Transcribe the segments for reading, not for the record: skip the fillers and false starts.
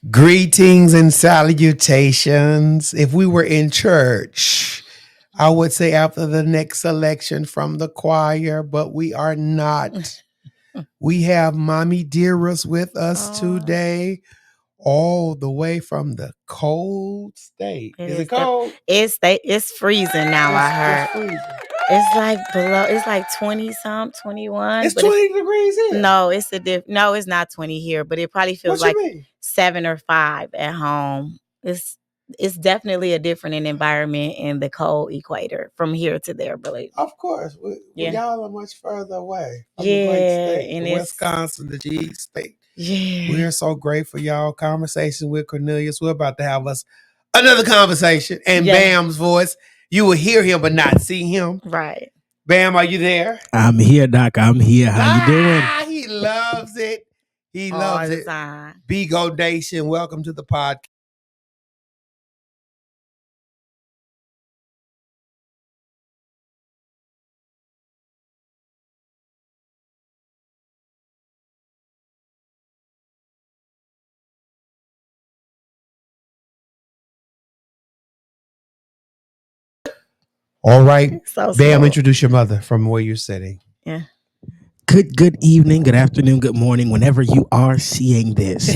Greetings and salutations. If we were in church, I would say after the next selection from the choir, but we are not. We have Mommy Dearest with us today, all the way from the cold state. It Is it is cold? it's freezing now. I heard It's freezing. it's like below. It's like 20 some 21. It's But it's 20 degrees here. no, no, it's not 20 here. But it probably feels What you like mean? 7 or 5 at home. It's definitely a different environment in the cold equator from here to there. Believe me. Of course. Yeah, Y'all are much further away from the great yeah, state, and the it's Wisconsin, the G state. yeah, We're so grateful, y'all. Conversation with Cornelius. We're about to have us another conversation. And yeah, Bam's voice. You will hear him but not see him. right. Bam, are you there? I'm here, Doc. I'm here. How you doing? He loves it. He All loves the it. time. Bigo Nation, welcome to the podcast. All right. So Bam, small. introduce your mother from where you're sitting. Yeah. Good evening, good afternoon, good morning, whenever you are seeing this.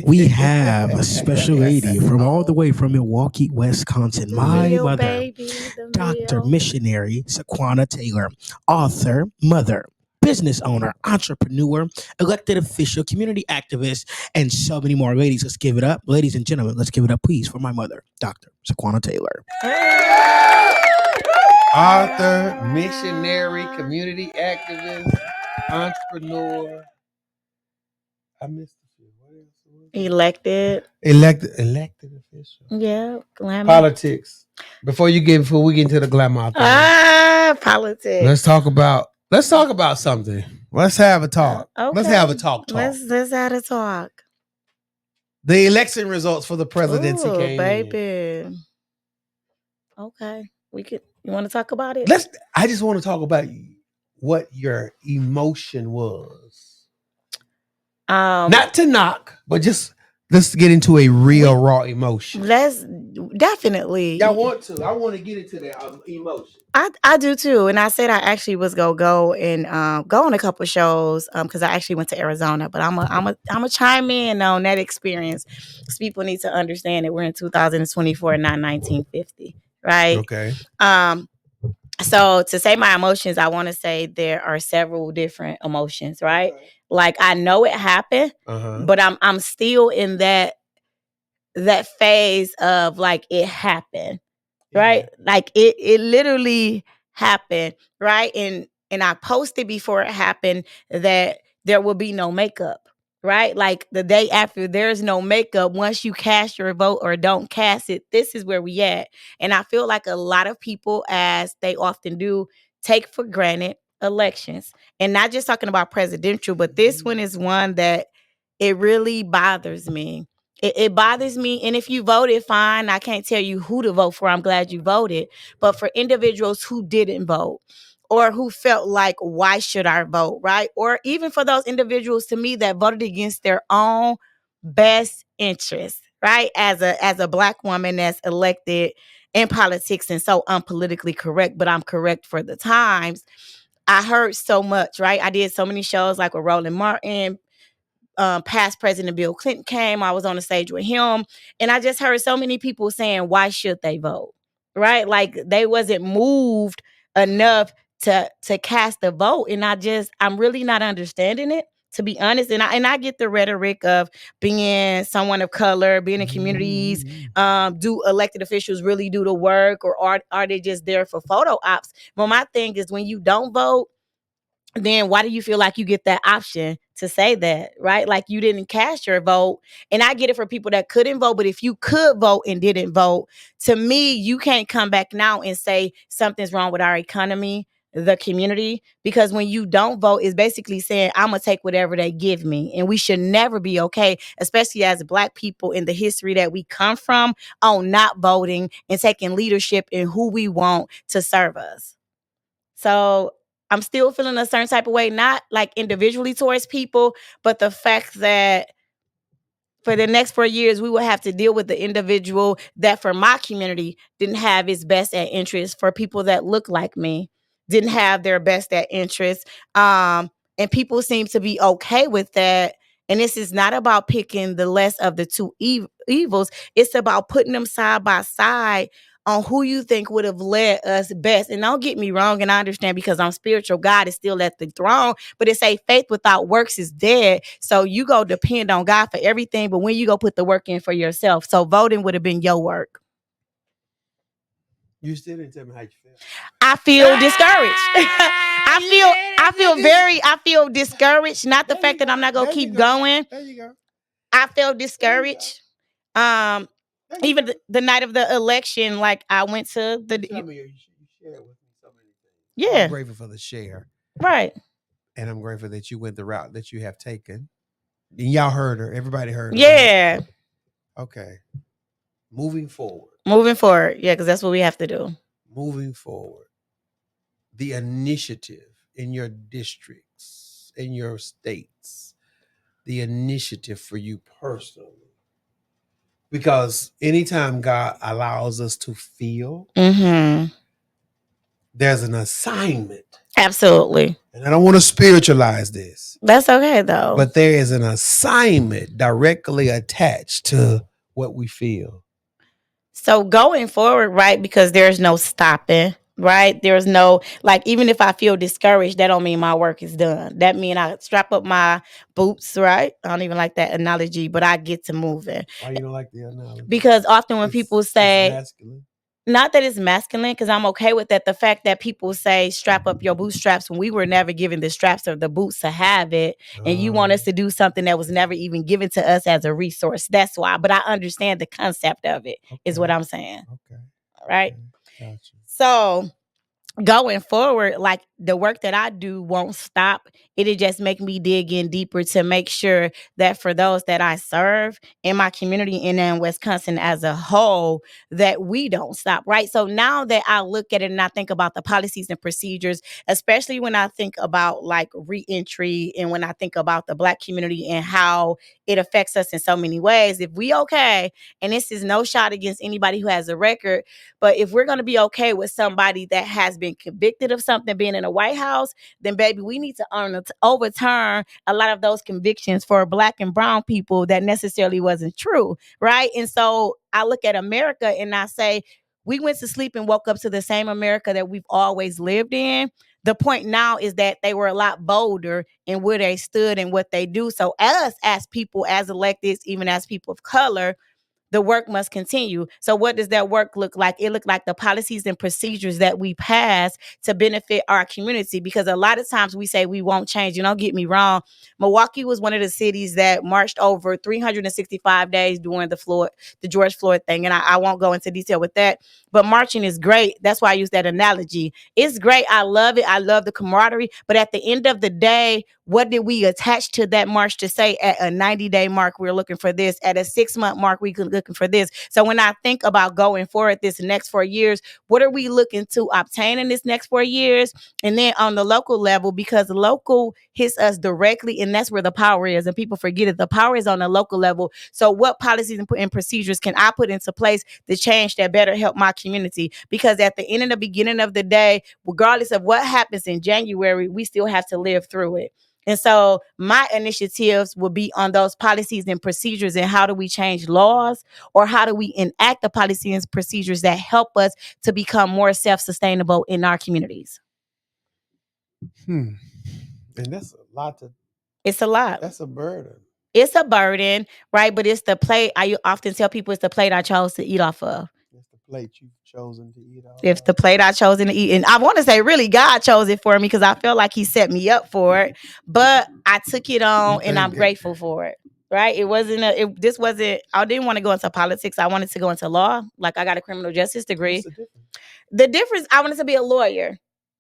We have a special lady from all the way from Milwaukee, Wisconsin, The my meal, mother, baby. The Dr. meal. Missionary Sequanna Taylor, author, mother, business owner, entrepreneur, elected official, community activist, and so many more. Ladies, let's give it up. Ladies and gentlemen, let's give it up, please, for my mother, Dr. Sequanna Taylor. Author, missionary, community activist, entrepreneur. I missed a few. What else? Elected. Elected official. Yeah. Glamour. Politics. Before we get into the glamour thing, Politics. let's talk about something. Let's have a talk. Okay. Let's have a talk. Let's have a talk. The election results for the presidency Ooh, came in. baby. Okay. You want to talk about it? I just want to talk about what your emotion was. Not to knock, but just let's get into a real raw emotion. Let's definitely. Y'all want to? I want to get into that emotion. I do too, and I said I actually was gonna go and go on a couple shows because I actually went to Arizona, but I'm a chime in on that experience because people need to understand that we're in 2024, not 1950, right? Okay. So to say my emotions, I want to say there are several different emotions, right? Okay. Like I know it happened, but I'm still in that phase of like it happened, right? Like it literally happened, right? And I posted before it happened that there will be no makeup, right? Like the day after, there's no makeup. Once you cast your vote or don't cast it, this is where we at. And I feel like a lot of people, as they often do, take for granted elections. And not just talking about presidential, but this one is one that it really bothers me. It bothers me. And if you voted, fine. I can't tell you who to vote for. I'm glad you voted. But for individuals who didn't vote or who felt like, why should I vote? Right. Or even for those individuals to me that voted against their own best interest. Right. As a Black woman that's elected in politics and so unpolitically correct, but I'm correct for the times. I heard so much, right? I did so many shows like with Roland Martin, past President Bill Clinton came. I was on the stage with him, and I just heard so many people saying, "Why should they vote?" Right? Like they wasn't moved enough to cast a vote, and I'm really not understanding it. To be honest, and I get the rhetoric of being someone of color, being in communities. Do elected officials really do the work, or are they just there for photo ops? Well, my thing is when you don't vote, then why do you feel like you get that option to say that, right? Like you didn't cast your vote. And I get it for people that couldn't vote, but if you could vote and didn't vote, to me, you can't come back now and say something's wrong with our economy, the community, because when you don't vote, it's basically saying, I'm going to take whatever they give me. And we should never be okay, especially as Black people in the history that we come from, on not voting and taking leadership in who we want to serve us. So I'm still feeling a certain type of way, not like individually towards people, but the fact that for the next 4 years, we will have to deal with the individual that for my community didn't have its best at interest, for people that look like me didn't have their best at interest. And people seem to be okay with that. And this is not about picking the less of the two evils. It's about putting them side by side on who you think would have led us best. And don't get me wrong, and I understand because I'm spiritual, God is still at the throne, but it say faith without works is dead. So you go depend on God for everything, but when you go put the work in for yourself. So voting would have been your work. You still didn't tell me how you feel. I feel discouraged. I feel discouraged. Not the fact that I'm not gonna keep going. There you go. I feel discouraged. Even the night of the election, like I went to the. You shared with me so many things. Yeah. I'm grateful for the share. Right. And I'm grateful that you went the route that you have taken. And y'all heard her. Everybody heard her. Yeah. Right? Okay. Moving forward. Yeah, because that's what we have to do. Moving forward. The initiative in your districts, in your states, the initiative for you personally. Because anytime God allows us to feel, there's an assignment. Absolutely. And I don't want to spiritualize this. That's okay, though. But there is an assignment directly attached to what we feel. So going forward, right, because there's no stopping, right? There's no, like, even if I feel discouraged, that don't mean my work is done. That means I strap up my boots, right? I don't even like that analogy, but I get to moving. Why you don't like the analogy? Because often when people say, masculine. Not that it's masculine, because I'm okay with that. The fact that people say strap up your bootstraps when we were never given the straps or the boots to have it, and you want us to do something that was never even given to us as a resource. That's why. But I understand the concept of it, is what I'm saying. Okay. Right? Okay. Gotcha. So going forward, like the work that I do won't stop. It'll just make me dig in deeper to make sure that for those that I serve in my community and in Wisconsin as a whole, that we don't stop, right? So now that I look at it and I think about the policies and procedures, especially when I think about like reentry and when I think about the Black community and how it affects us in so many ways, if we okay, and this is no shot against anybody who has a record, but if we're going to be okay with somebody that has been convicted of something being in the White House, then baby, we need to overturn a lot of those convictions for Black and brown people that necessarily wasn't true, right? And so I look at America and I say, we went to sleep and woke up to the same America that we've always lived in. The point now is that they were a lot bolder in where they stood and what they do. So us as people, as electeds, even as people of color, the work must continue. So what does that work look like? It looked like the policies and procedures that we pass to benefit our community, because a lot of times we say we won't change. You don't get me wrong. Milwaukee was one of the cities that marched over 365 days during the George Floyd thing. And I won't go into detail with that, but marching is great. That's why I use that analogy. It's great. I love it. I love the camaraderie. But at the end of the day, what did we attach to that march to say at a 90-day mark, we're looking for this, at a 6-month mark, we could looking for this. So when I think about going forward this next 4 years, what are we looking to obtain in this next 4 years? And then on the local level, because local hits us directly, and that's where the power is. And people forget it. The power is on the local level. So what policies and procedures can I put into place to change that better help my community? Because at the end and the beginning of the day, regardless of what happens in January, we still have to live through it. And so my initiatives will be on those policies and procedures, and how do we change laws, or how do we enact the policies and procedures that help us to become more self-sustainable in our communities. And that's a lot it's a lot. That's a burden. It's a burden, right? But it's the plate. I often tell people it's the plate I chose to eat off of. It's the plate you've chosen to eat off. It's the plate I chosen to eat. And I want to say really God chose it for me, because I feel like he set me up for it. But I took it on and I'm grateful for it. Right? It wasn't I didn't want to go into politics. I wanted to go into law. Like I got a criminal justice degree. What's the difference? The difference, I wanted to be a lawyer.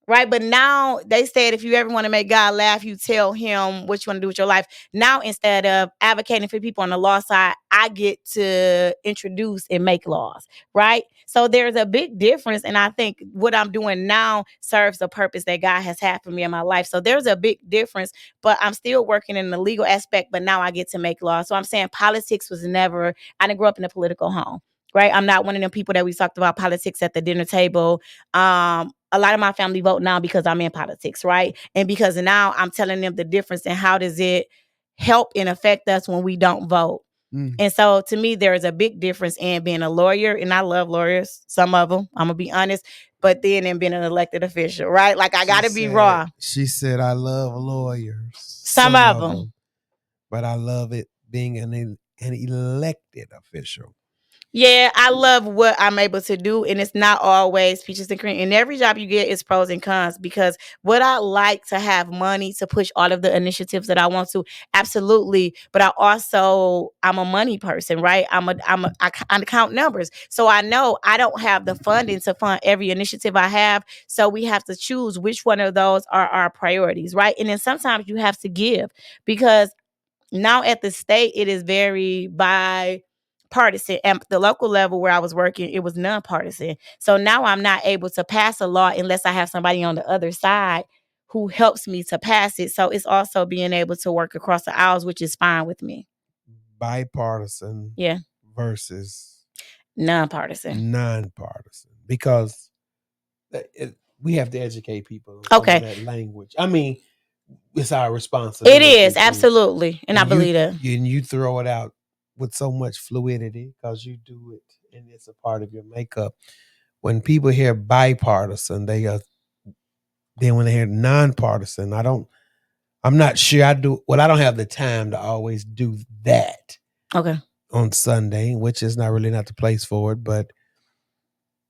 Right. But now they said if you ever want to make God laugh, you tell him what you want to do with your life. Now, instead of advocating for people on the law side, I get to introduce and make laws. Right. So there's a big difference. And I think what I'm doing now serves the purpose that God has had for me in my life. So there's a big difference, but I'm still working in the legal aspect. But now I get to make laws. So I'm saying politics was never, I didn't grow up in a political home. Right. I'm not one of them people that we talked about politics at the dinner table. A lot of my family vote now because I'm in politics, right? And because now I'm telling them the difference and how does it help and affect us when we don't vote. And so to me, there is a big difference in being a lawyer, and I love lawyers, some of them, I'm gonna be honest, but then in being an elected official, right? Like I gotta be raw. She said, I love lawyers. Some of them. But I love it being an elected official. Yeah, I love what I'm able to do, and it's not always peaches and cream. And every job you get is pros and cons, because would I like to have money to push all of the initiatives that I want to? Absolutely. But I'm a money person, right? I count numbers. So I know I don't have the funding to fund every initiative I have. So we have to choose which one of those are our priorities, right? And then sometimes you have to give, because now at the state, it is very bipartisan. At the local level where I was working, it was nonpartisan. So now I'm not able to pass a law unless I have somebody on the other side who helps me to pass it. So it's also being able to work across the aisles, which is fine with me. Bipartisan versus nonpartisan. Because we have to educate people on some of that language. I mean, it's our responsibility. It is, absolutely. And I believe that. And you throw it out with so much fluidity because you do it and it's a part of your makeup. When people hear bipartisan, then when they hear nonpartisan, I'm not sure I don't have the time to always do that. Okay. On Sunday, which is not the place for it, but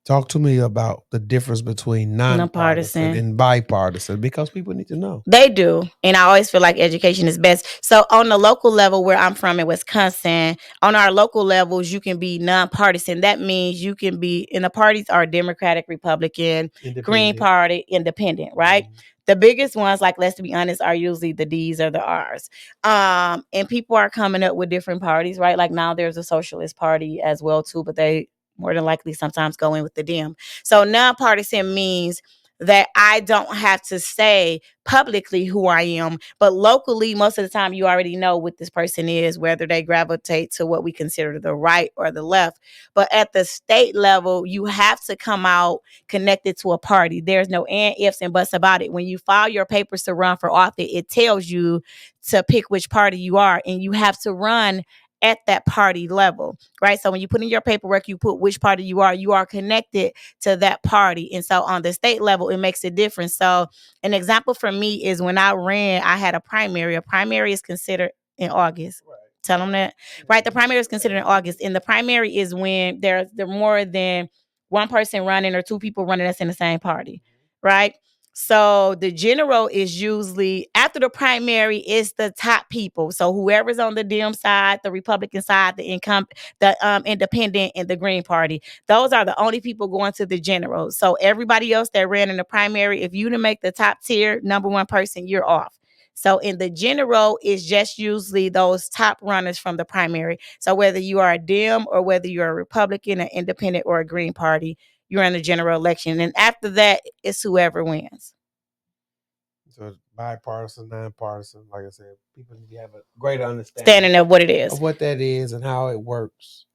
talk to me about the difference between nonpartisan and bipartisan, because people need to know. They do. And I always feel like education is best. So on the local level where I'm from in Wisconsin, on our local levels, you can be nonpartisan. That means you can be, and the parties are Democratic, Republican, Green Party, Independent, right? Mm-hmm. The biggest ones, like, let's be honest, are usually the D's or the R's. And people are coming up with different parties, right? Like now there's a Socialist Party as well too, but they more than likely sometimes go in with the Dem. So nonpartisan means that I don't have to say publicly who I am, but locally, most of the time, you already know what this person is, whether they gravitate to what we consider the right or the left. But at the state level, you have to come out connected to a party. There's no and ifs and buts about it. When you file your papers to run for office, it tells you to pick which party you are, and you have to run at that party level, right? So when you put in your paperwork, you put which party you are connected to that party. And so on the state level, it makes a difference. So an example for me is when I ran, I had a primary. A primary is considered in August. Right. Tell them that, right? The primary is considered in August. And the primary is when there's more than one person running or two people running that's in the same party, right? So the general is usually after the primary is the top people. So whoever's on the Dem side, the Republican side, the Independent, and the Green Party, those are the only people going to the general. So everybody else that ran in the primary, if you didn't make the top tier, number one person, you're off. So in the general, it's just usually those top runners from the primary. So whether you are a Dem or whether you're a Republican, an Independent, or a Green Party, you're in the general election. And after that, it's whoever wins. So bipartisan, nonpartisan, like I said, people need to have a great understanding of what it is. Of what that is and how it works.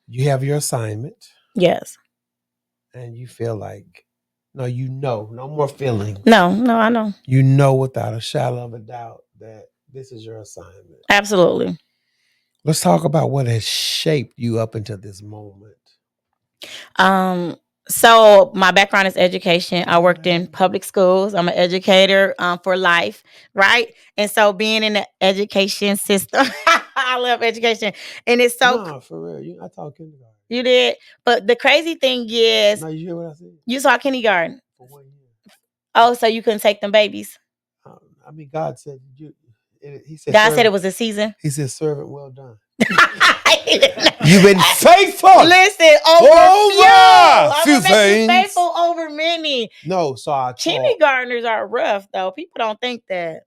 You have your assignment. Yes. And you feel like, no more feelings. No, I know. You know without a shadow of a doubt that this is your assignment. Absolutely. Let's talk about what has shaped you up until this moment. So my background is education. I worked in public schools. I'm an educator for life, right? And so being in the education system, I love education. And it's so... No, for real. I taught kindergarten. You did? But the crazy thing is... No, you hear what I said? You taught kindergarten? For 1 year. Oh, so you couldn't take them babies? I mean, God said... He said God said it was a season? He said, servant, well done. You've been faithful. Listen, over few I'm things. faithful over many. No, so I kindergartners are rough though. People don't think that.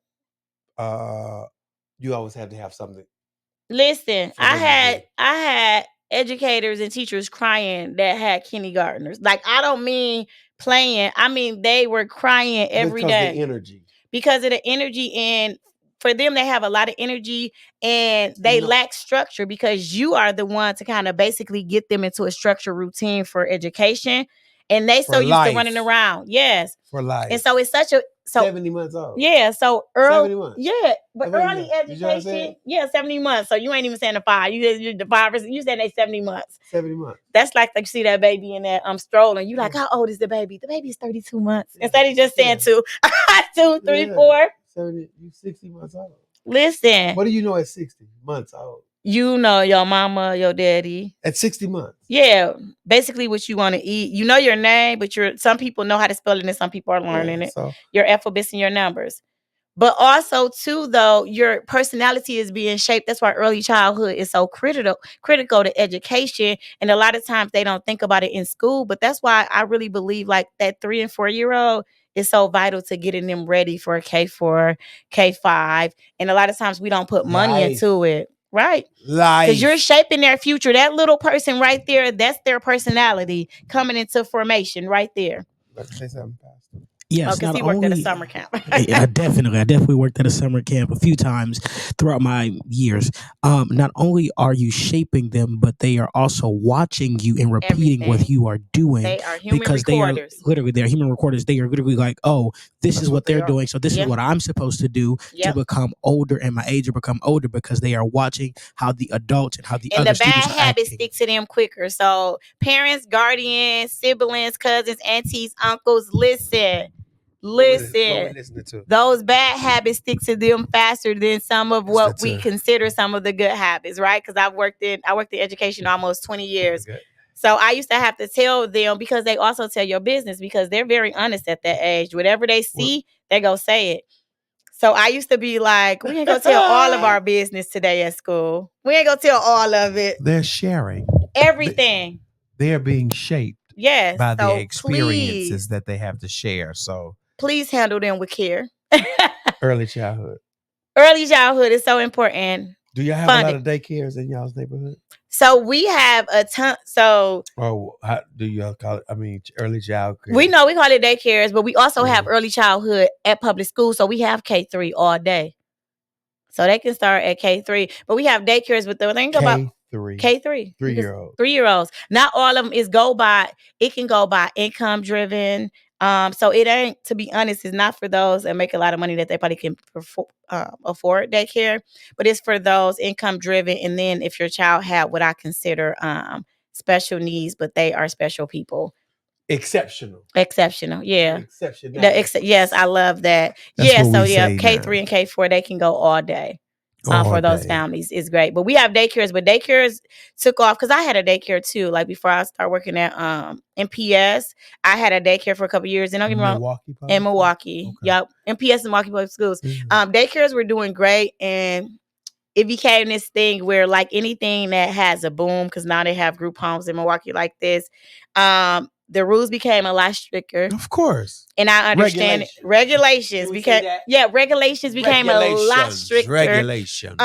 You always have to have something. Listen, I had educators and teachers crying that had kindergartners. Like, I don't mean playing. I mean, they were crying every day. Because of the energy. Because of the energy, and for them, they have a lot of energy and they lack structure because you are the one to kind of basically get them into a structured routine for education. And they so used to running around. Yes. For life. And so it's such a 70 months old. Yeah. So early 70 months. Yeah. But early education. Yeah, 70 months. So you ain't even saying the 5. You the 5%. You saying they 70 months. 70 months. That's like you see that baby in that strolling. You like, how old is the baby? The baby is 32 months. Instead of just saying 2, 2, 3, 4. 70, you 60 months old. Listen. What do you know at 60 months old? You know your mama, your daddy. At 60 months. Yeah. Basically what you want to eat. You know your name, but some people know how to spell it and some people are learning it. So. Your alphabets and your numbers. But also, too, though, your personality is being shaped. That's why early childhood is so critical to education. And a lot of times they don't think about it in school. But that's why I really believe like that 3 and 4-year-old is so vital to getting them ready for K4, K5. And a lot of times we don't put money into it. Right. Because you're shaping their future. That little person right there, that's their personality coming into formation right there. Let's say something, Pastor. Yes, because he worked at a summer camp. I definitely worked at a summer camp a few times throughout my years. Not only are you shaping them, but they are also watching you and repeating what you are doing. They are human recorders. They're human recorders. They are literally like, oh, this is what they're doing. So this is what I'm supposed to do to become older and my age will become older because they are watching how the adults and how the other students are acting. And the bad habits stick to them quicker. So parents, guardians, siblings, cousins, aunties, uncles, listen. Those bad habits stick to them faster than some of what we consider some of the good habits, right? Because I worked in education almost 20 years. Okay. So I used to have to tell them because they also tell your business because they're very honest at that age. Whatever they see, they go say it. So I used to be like, we ain't gonna tell all of our business today at school. We ain't gonna tell all of it. They're sharing everything. They are being shaped by the experiences that they have to share. So please handle them with care. Early childhood. Early childhood is so important. Do y'all have a lot of daycares in y'all's neighborhood? So we have a ton. So, how do y'all call it? I mean, early childhood. We call it daycares, but we also have early childhood at public school. So we have K3 all day. So they can start at K3, but we have daycares with the thing about K3. 3-year-olds. 3-year-olds. Not all of them it can go by income driven. So it ain't, to be honest, it's not for those that make a lot of money that they probably can afford daycare, but it's for those income driven. And then if your child had what I consider special needs, but they are special people. Exceptional. Yeah. Exceptional. Yes, I love that. That's so K3 and K4, they can go all day. For those families is great. But we have daycares, but daycares took off because I had a daycare too. Like before I started working at MPS, I had a daycare for a couple of years. And don't get me wrong, in Milwaukee. Okay. Yep. MPS and Milwaukee Public Schools. Mm-hmm. Daycares were doing great, and it became this thing where like anything that has a boom, because now they have group homes in Milwaukee like this. The rules became a lot stricter. Of course. And I understand regulations became a lot stricter. Regulations.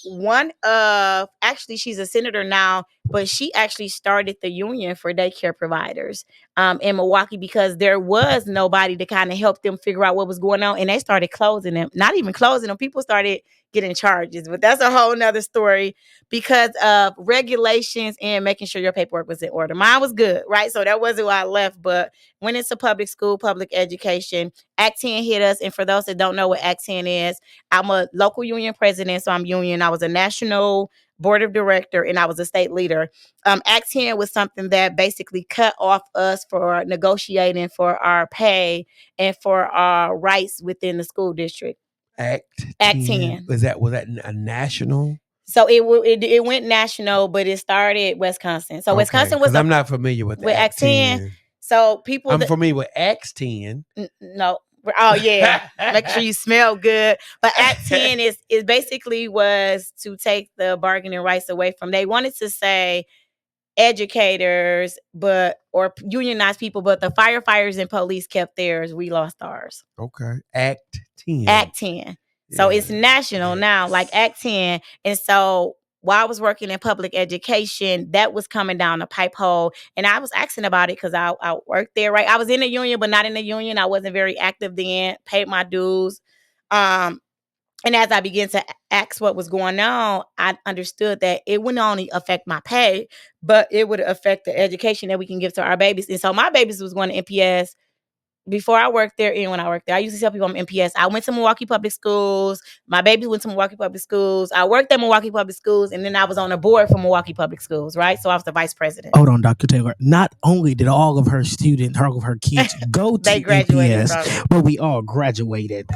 One of actually she's a senator now, but she actually started the union for daycare providers in Milwaukee because there was nobody to kind of help them figure out what was going on, and they started closing them. Not even closing them, people started getting charges, but that's a whole nother story because of regulations and making sure your paperwork was in order. Mine was good, right? So that wasn't why I left, but went into public school, public education. Act 10 hit us, and for those that don't know what Act 10 is, I'm a local union president, so I'm union. I was a national board of director, and I was a state leader. Act 10 was something that basically cut off us for negotiating for our pay and for our rights within the school district. Act 10. Was that a national? So it went national, but it started Wisconsin. So Wisconsin was. I'm not familiar with Act 10. So people. I'm familiar with Act 10. No, Oh yeah, make sure you smell good. But Act 10 is basically was to take the bargaining rights away from. They wanted to say educators, or unionized people, but the firefighters and police kept theirs. We lost ours. Okay. Act 10. Act 10. So it's national now, like Act 10. And so while I was working in public education, that was coming down the pipe hole. And I was asking about it because I worked there, right? I was in a union, but not in a union. I wasn't very active then, paid my dues. And as I began to ask what was going on, I understood that it wouldn't only affect my pay, but it would affect the education that we can give to our babies. And so my babies was going to MPS before I worked there and when I worked there. I used to tell people I'm MPS. I went to Milwaukee Public Schools. My babies went to Milwaukee Public Schools. I worked at Milwaukee Public Schools, and then I was on the board for Milwaukee Public Schools, right? So I was the vice president. Hold on, Dr. Taylor. Not only did all of her kids go to they graduated MPS, but we all graduated.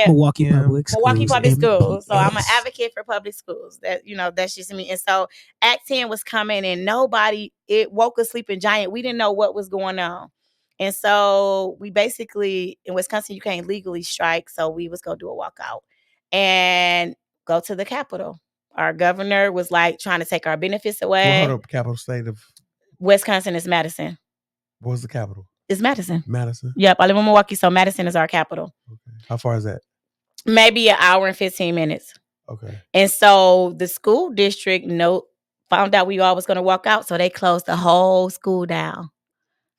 Milwaukee Public Schools. So I'm an advocate for public schools. That's just me. And so Act 10 was coming, and it woke a sleeping giant. We didn't know what was going on. And so we basically, in Wisconsin, you can't legally strike. So we was going to do a walkout and go to the Capitol. Our governor was like trying to take our benefits away. Well, hold up, capital state of Wisconsin is Madison. What's the capital? It's Madison. Madison? Yep, I live in Milwaukee, so Madison is our capital. Okay. How far is that? Maybe an hour and 15 minutes. Okay. And so the school district found out we all was going to walk out, so they closed the whole school down.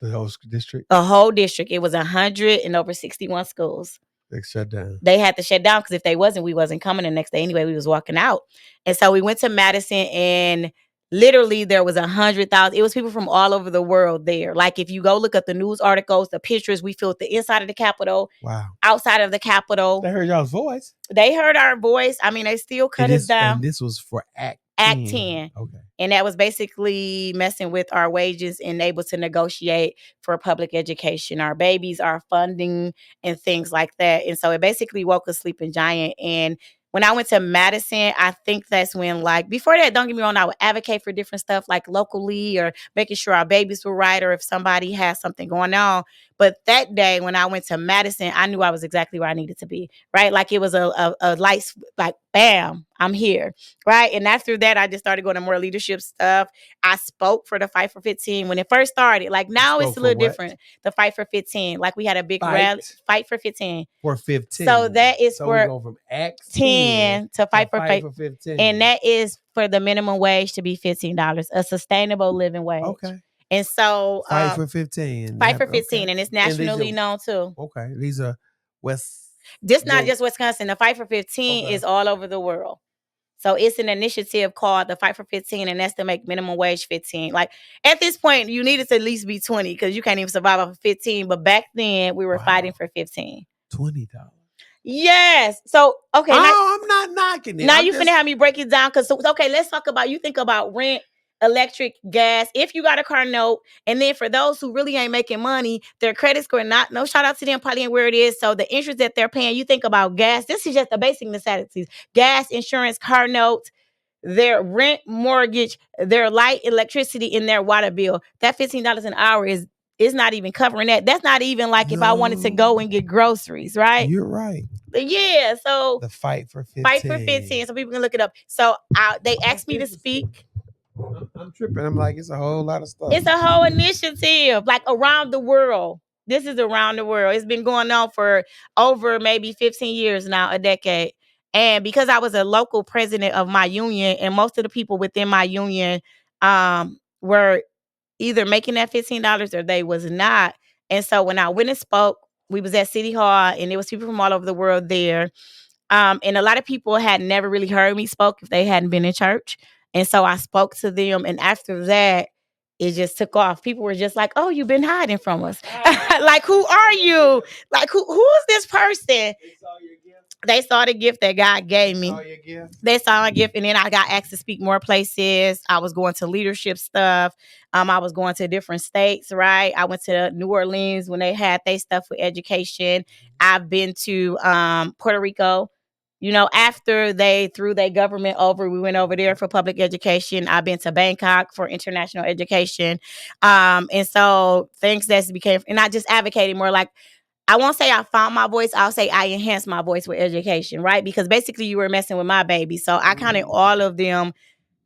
The whole district? The whole district. It was 100 and over 61 schools. They shut down. They had to shut down because if they wasn't, we wasn't coming the next day anyway. We was walking out. And so we went to Madison, and literally there was 100,000. It was people from all over the world there. Like if you go look at the news articles, the pictures, we filled the inside of the Capitol. Wow. Outside of the Capitol. They heard y'all's voice. They heard our voice. I mean, they still cut us down. And this was for Act 10. Okay. And that was basically messing with our wages and able to negotiate for public education, our babies, our funding, and things like that. And so it basically woke a sleeping giant. And when I went to Madison, I think that's when, before that, don't get me wrong, I would advocate for different stuff like locally or making sure our babies were right or if somebody has something going on. But that day when I went to Madison, I knew I was exactly where I needed to be, right? Like it was a light, like, bam, I'm here, right? And after that, I just started going to more leadership stuff. I spoke for the Fight for 15 when it first started. Like now it's a little different. The Fight for 15. Like we had a big rally. Fight for 15. For 15. So that is so for we go from Act 10 to Fight for 15. And that is for the minimum wage to be $15, a sustainable living wage. Okay. And so Fight for 15. Fight for 15. Okay. And it's nationally known too. Okay. These are not just Wisconsin. The Fight for 15 is all over the world. So it's an initiative called the Fight for 15, and that's to make minimum wage 15. Like at this point, you needed to at least be 20 because you can't even survive off of 15. But back then, we were fighting for 15. $20. Yes. So, okay. I'm not knocking it. Now you finna have me break it down because, let's talk about, you think about rent, electric, gas, if you got a car note. And then for those who really ain't making money, their credit score, no shout out to them, probably ain't where it is. So the interest that they're paying, you think about gas. This is just the basic necessities. Gas, insurance, car notes, their rent, mortgage, their light, electricity, and their water bill. That $15 an hour is not even covering that. That's not even like if I wanted to go and get groceries, right? You're right. But yeah, so the Fight for 15. Fight for 15, so people can look it up. So they asked me to speak. I'm tripping. I'm like, it's a whole lot of stuff. It's a whole initiative, like around the world. This is around the world. It's been going on for over maybe 15 years now, a decade. And because I was a local president of my union, and most of the people within my union were either making that $15 or they was not. And so when I went and spoke, we was at City Hall, and there was people from all over the world there. And a lot of people had never really heard me spoke if they hadn't been in church. And so I spoke to them. And after that, it just took off. People were just like, oh, you've been hiding from us. Like, who are you? Like, who is this person? They saw the gift that God gave me. They saw a gift. And then I got asked to speak more places. I was going to leadership stuff. I was going to different states, right? I went to New Orleans when they had their stuff with education. I've been to Puerto Rico. after they threw their government over, we went over there for public education. I've been to Bangkok for international education. And so things that became, and I just advocated more like, I won't say I found my voice. I'll say I enhanced my voice with education, right? Because basically you were messing with my baby. So I counted all of them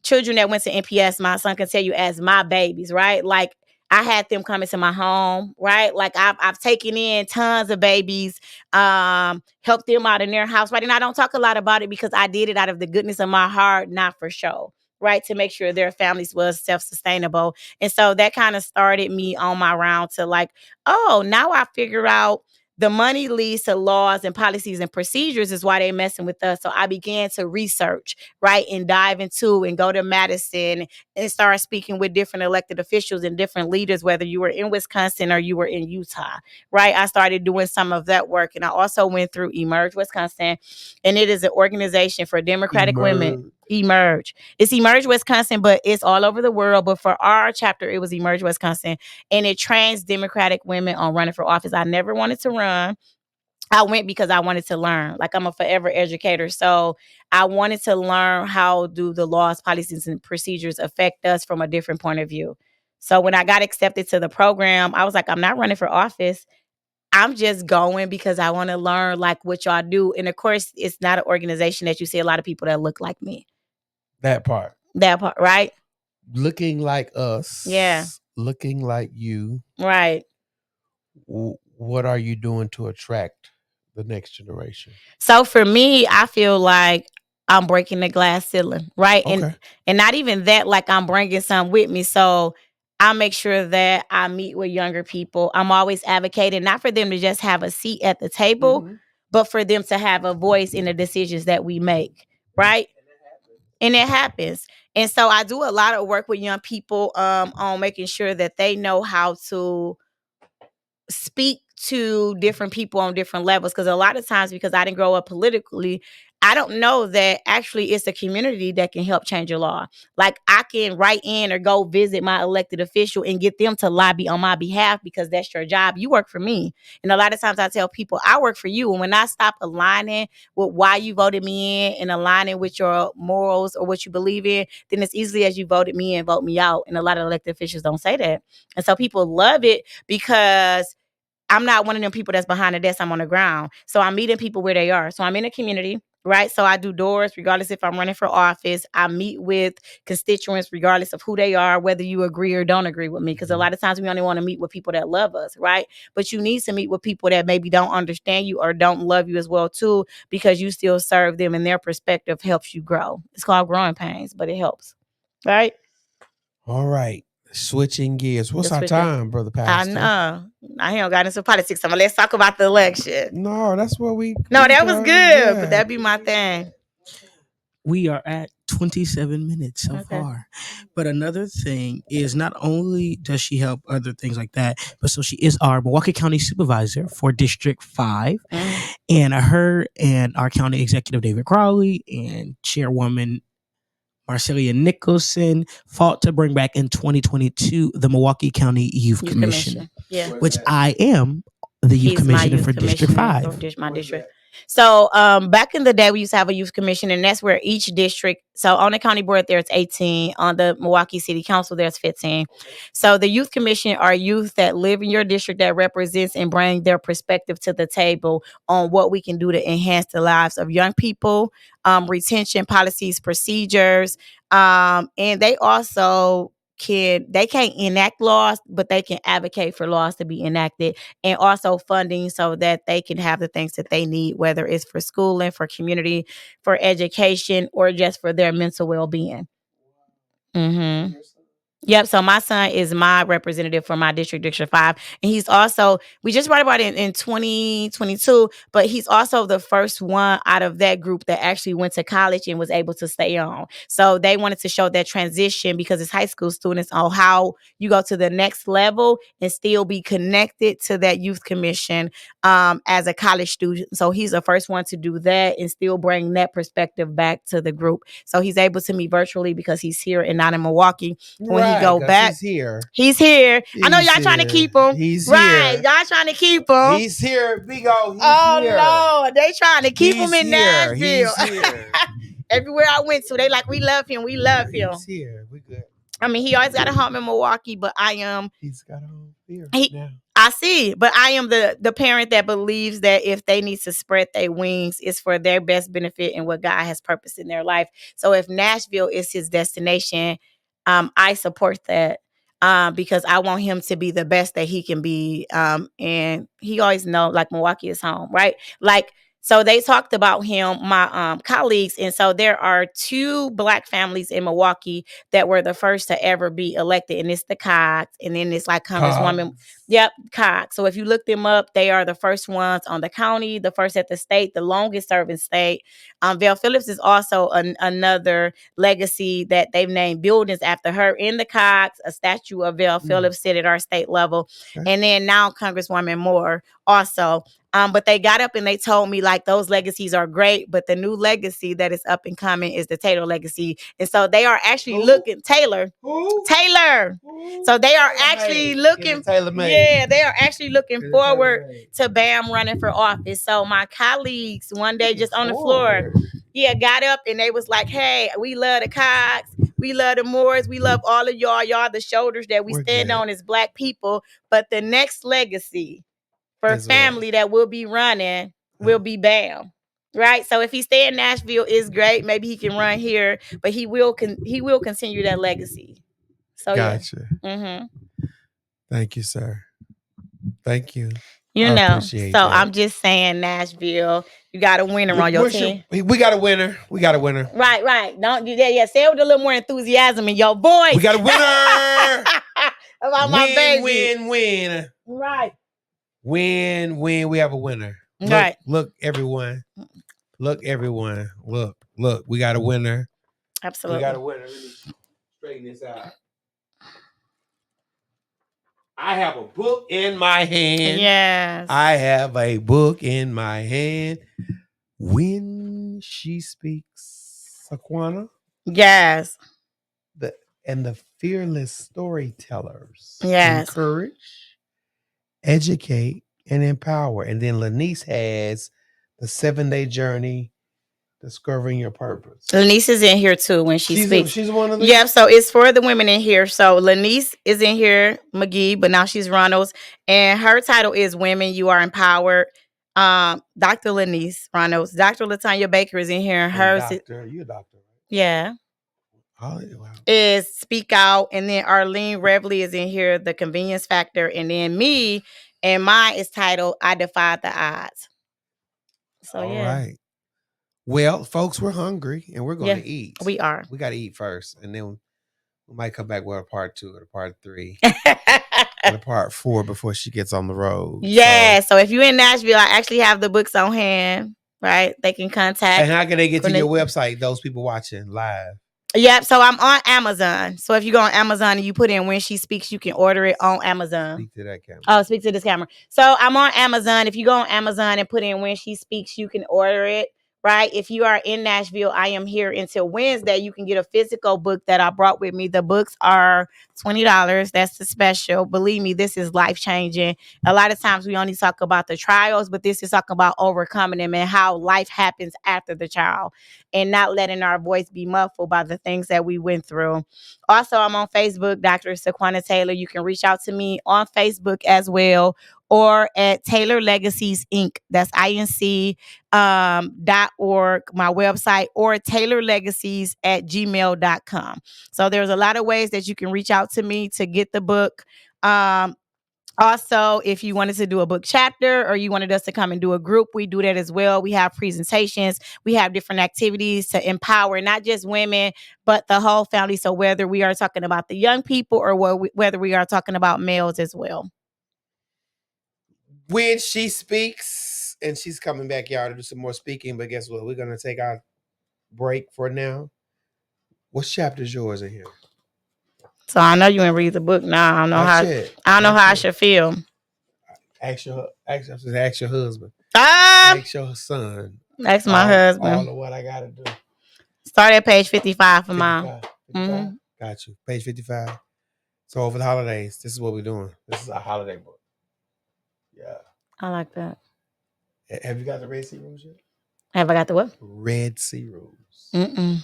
children that went to NPS, my son can tell you, as my babies, right? Like I had them come into my home, right? Like I've taken in tons of babies, helped them out in their house, right? And I don't talk a lot about it because I did it out of the goodness of my heart, not for show, right? To make sure their families was self-sustainable. And so that kind of started me on my round to like, oh, now I figure out the money leads to laws and policies and procedures is why they messing with us. So I began to research, right, and dive into and go to Madison and start speaking with different elected officials and different leaders, whether you were in Wisconsin or you were in Utah, right? I started doing some of that work. And I also went through Emerge Wisconsin, and it is an organization for Democratic women. Emerge. It's Emerge Wisconsin, but it's all over the world. But for our chapter, it was Emerge Wisconsin, and it trains Democratic women on running for office. I never wanted to run. I went because I wanted to learn. Like I'm a forever educator. So I wanted to learn how do the laws, policies, and procedures affect us from a different point of view. So when I got accepted to the program, I was like, I'm not running for office. I'm just going because I want to learn like what y'all do. And of course, it's not an organization that you see a lot of people that look like me. That part, right? Looking like us. Yeah. Looking like you. Right. What are you doing to attract the next generation? So for me, I feel like I'm breaking the glass ceiling, right? Okay. And not even that, like I'm bringing some with me. So I make sure that I meet with younger people. I'm always advocating not for them to just have a seat at the table, but for them to have a voice in the decisions that we make, right? And it happens. And so I do a lot of work with young people on making sure that they know how to speak to different people on different levels. Because a lot of times, because I didn't grow up politically, I don't know that actually it's a community that can help change a law. Like I can write in or go visit my elected official and get them to lobby on my behalf because that's your job. You work for me. And a lot of times I tell people I work for you. And when I stop aligning with why you voted me in and aligning with your morals or what you believe in, then it's easily as you voted me in, vote me out. And a lot of elected officials don't say that. And so people love it because I'm not one of them people that's behind the desk. I'm on the ground. So I'm meeting people where they are. So I'm in a community, right? So I do doors, regardless if I'm running for office. I meet with constituents, regardless of who they are, whether you agree or don't agree with me. Because a lot of times we only want to meet with people that love us, right? But you need to meet with people that maybe don't understand you or don't love you as well, too, because you still serve them and their perspective helps you grow. It's called growing pains, but it helps, right? All right. Switching gears. What's our time, Brother Pastor? I know. I ain't got into politics. So let's talk about the election. No, that's what we. No, that was good, but that'd be my thing. We are at 27 minutes so far. But another thing is not only does she help other things like that, but so she is our Milwaukee County Supervisor for District 5. And her and our County Executive David Crowley and Chairwoman Marcelia Nicholson fought to bring back in 2022 the Milwaukee County Youth Commission. Yeah. Which I am the Youth Commissioner for District 5. My district. So back in the day, we used to have a youth commission, and that's where each district, so on the county board, there's 18. On the Milwaukee City Council, there's 15. So the youth commission are youth that live in your district that represents and bring their perspective to the table on what we can do to enhance the lives of young people, retention policies, procedures, and they also can't enact laws, but they can advocate for laws to be enacted, and also funding so that they can have the things that they need, whether it's for schooling, for community, for education, or just for their mental well-being. Yep. So my son is my representative for my district, District 5. And he's also, we just wrote about it in 2022, but he's also the first one out of that group that actually went to college and was able to stay on. So they wanted to show that transition because it's high school students on how you go to the next level and still be connected to that youth commission as a college student. So he's the first one to do that and still bring that perspective back to the group. So he's able to meet virtually because he's here and not in Milwaukee. When he go back. He's here. He's here. I know y'all trying to keep him. He's right. here. Y'all trying to keep him. He's here. Big O. He's here. Lord. They trying to keep him in Nashville. He's here. Everywhere I went to, they like, we love him. We love him. He's here. We good. I mean, he always got a home in Milwaukee, but I am. He's got a home here now. I see, but I am the parent that believes that if they need to spread their wings, it's for their best benefit and what God has purposed in their life. So if Nashville is his destination, I support that because I want him to be the best that he can be. And he always know like Milwaukee is home, right? Like, so they talked about him, my colleagues. And so there are 2 Black families in Milwaukee that were the first to ever be elected. And it's the Cox. And then it's like Congresswoman. Yep, Cox. So if you look them up, they are the first ones on the county, the first at the state, the longest serving state. Val Phillips is also another legacy that they've named buildings after her. In the Cox, a statue of Val Phillips sit at our state level. Okay. And then now Congresswoman Moore also. But they got up and they told me like those legacies are great, but the new legacy that is up and coming is the Taylor legacy. And so they are actually looking Taylor. So they are actually looking. Yeah, they are actually looking forward to Bam running for office. So my colleagues one day just on the floor, got up and they was like, "Hey, we love the Cox, we love the Moores, we love all of y'all. Y'all the shoulders that we stand on as Black people. But the next legacy for family that will be running will be Bam." Right. So if he stay in Nashville, is great. Maybe he can run here, but he will continue that legacy. So gotcha. Thank you, sir. Thank you. You know, so that. I'm just saying, Nashville, you got a winner on your team. We got a winner. We got a winner. Right. Don't do that. Yeah, say it with a little more enthusiasm in your voice. We got a winner. About my baby. Win. Right. Win. We have a winner. Right. Look, everyone. Look. We got a winner. Absolutely. We got a winner. Let me straighten this out. I have a book in my hand. Yes. I have a book in my hand. When She Speaks, Sequanna. Yes. The fearless storytellers. Yes. Encourage, educate, and empower. And then Lanice has the 7-day journey, discovering your purpose. Lanice is in here too when she speaks. She's one of them. Yeah, so it's for the women in here. So Lanice is in here, McGee, but now she's Ronald's, and her title is "Women You Are Empowered." Dr. Lanice Ronald's, Dr. Latanya Baker is in here, and hers. You're a doctor, right? Yeah. Oh, wow. Is Speak Out, and then Arlene Revley is in here, The Convenience Factor, and then me, and mine is titled "I Defied the Odds." So all right. Well, folks, we're hungry and we're going to eat. We are. We got to eat first, and then we might come back with a part 2 or a part 3 and a part 4 before she gets on the road. Yeah. So if you're in Nashville, I actually have the books on hand, right? They can contact. And how can they get to your website, those people watching live? Yep. So I'm on Amazon. So if you go on Amazon and you put in "When She Speaks," you can order it on Amazon. Speak to that camera. Oh, speak to this camera. So I'm on Amazon. If you go on Amazon and put in "When She Speaks," you can order it. Right. If you are in Nashville, I am here until Wednesday. You can get a physical book that I brought with me. The books are $20. That's the special. Believe me, this is life changing. A lot of times we only talk about the trials, but this is talking about overcoming them and how life happens after the trial and not letting our voice be muffled by the things that we went through. Also, I'm on Facebook, Dr. Sequanna Taylor. You can reach out to me on Facebook as well, or at Taylor Legacies Inc. That's INC .org, my website, or taylorlegacies@gmail.com. So there's a lot of ways that you can reach out to me to get the book. Also, if you wanted to do a book chapter or you wanted us to come and do a group, we do that as well. We have presentations. We have different activities to empower not just women, but the whole family. So whether we are talking about the young people or whether we are talking about males as well. When She Speaks, and she's coming back, y'all, to do some more speaking. But guess what? We're going to take our break for now. What chapter is yours in here? So I know you ain't read the book now. I don't know how I should feel. Ask your husband. Ask your son. Ask my husband. All of what I got to do. Start at page 55 for mine. 55. Got you. Page 55. So over the holidays, this is what we're doing. This is our holiday book. Yeah. I like that. Have you got the Red Sea Rules yet? Have I got the what? Red Sea Rules. Mm-mm.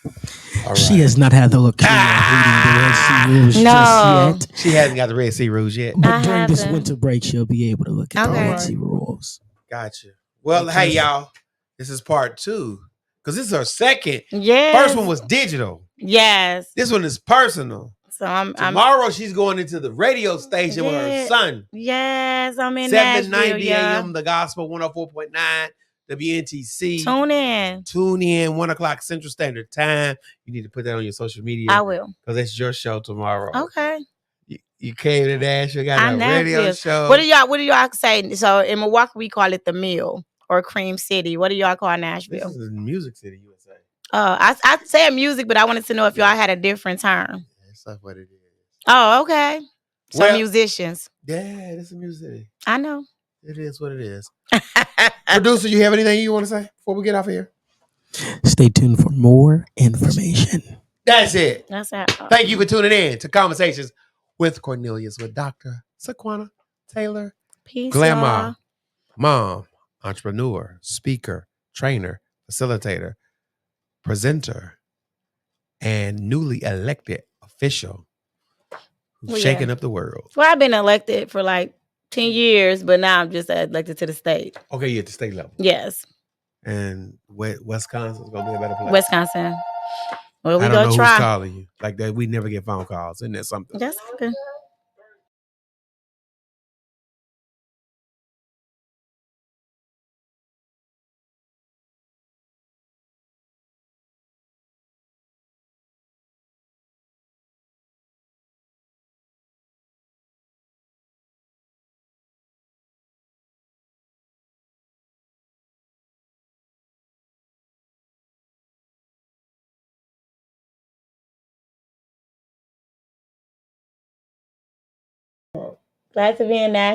All right. She has not had the luxury of reading the Red Sea Rules just yet. She hasn't got the Red Sea Rules yet. But during this winter break, she'll be able to look at the Okay. Red Sea Rules. Gotcha. Well, hey, y'all. This is part 2. Because this is her second. Yes. First one was digital. Yes. This one is personal. So Tomorrow she's going into the radio station with her son. Yes, I'm in 790 Nashville, a.m. The Gospel 104.9 WNTC. Tune in 1 o'clock Central Standard Time. You need to put that on your social media. I will. Because it's your show tomorrow. Okay. You came to Nashville, got a radio show. What do y'all say? So in Milwaukee, we call it the Mill or Cream City. What do y'all call Nashville? This is Music City, USA. I said music, but I wanted to know if y'all had a different term. That's not what it is. Oh, okay. So musicians. Yeah, this is Music City. I know. It is what it is. Producer, you have anything you want to say before we get off of here? Stay tuned for more information. That's it. That's it. Thank you for tuning in to Conversations with Cornelius with Dr. Sequanna Taylor. Peace, Grandma, mom, entrepreneur, speaker, trainer, facilitator, presenter, and newly elected official who's shaking up the world. Well, I've been elected for like 10 years, but now I'm just elected to the state. Okay, you're at the state level. Yes. And Wisconsin's going to be a better place. Wisconsin. Well, I don't know who's calling you. Like that, we never get phone calls. Isn't that something? That's good. Glad to be in Nashville.